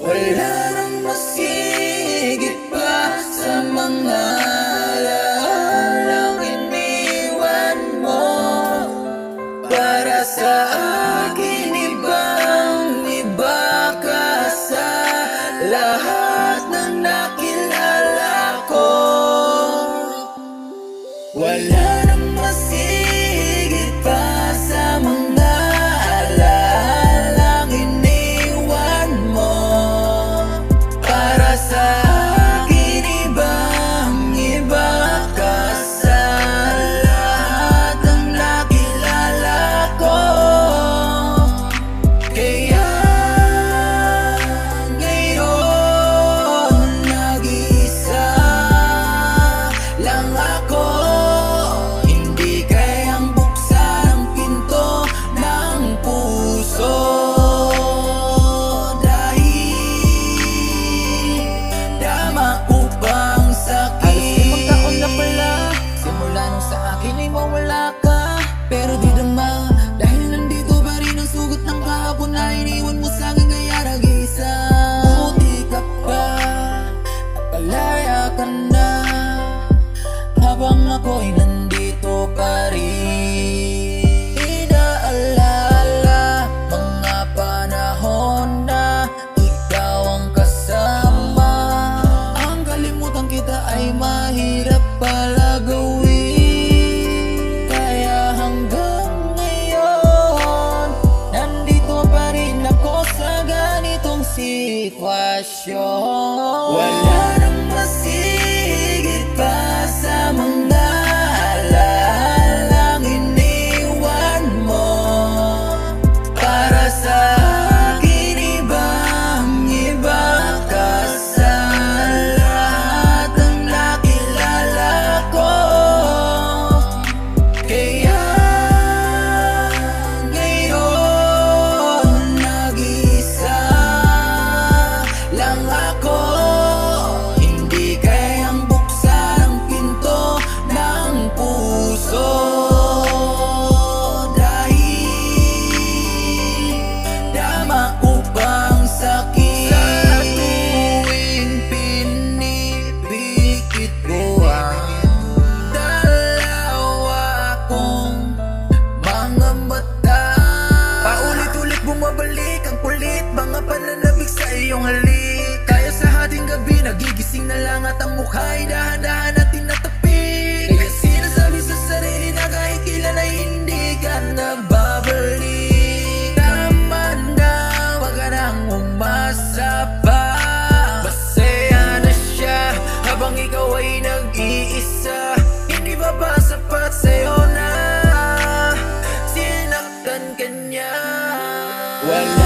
Wala nang masigit pa sa mga alalang iniwan mo. Para sa akin ibang-iba ka sa lahat ng nakilala ko. Wala nang masigit pa sa mga alalang iniwan mo. Para sa akin ibang-iba ka sa lahat ng nakilala ko. Kaya ngayon nag-iisa lang ako. Hindi kayang buksan ang pinto ng puso. Dama upang sakit. Halos 5 taon na pala simula nung sa akin ay mawala ka. Pero di dama dahil nandito pa rin ang sugat ng kahapon na iniwan mo sa'kin. Kaya nag-iisa buti ka pa, nakalaya ka na habang ako'y nandito pa rin. Inaalala mga panahon na ikaw ang kasama. Ang kalimutan kita ay mahirap pala gawin. Kaya hanggang ngayon nandito pa rin ako sa ganitong sitwasyon. Wala nang masigit pa sa mga alalang iniwan mo. Para sa akin ibang-iba ka sa lahat ng nakilala ko. Kaya ngayon nag-iisa lang ako. Hindi kayang buksan ang pinto ng puso. Dahil dama upang sakit. Sa tuwing pinipikit ko ang dalawa kong mga mata, paulit-ulit bumabalik ang kulit mga pananabik sa iyong halik. Kaya sa hating gabi nagigising na lang at ang mukha'y dahan-dahan at tinatapik. Kaya sinasabi sa sarili na kahit kailan ay hindi ka nababalik. Tama na, wag ka nang umasa pa. Masaya na siya habang ikaw ay nag-iisa. Hindi ba ba sapat sa'yo na sinaktan ka niya? Wala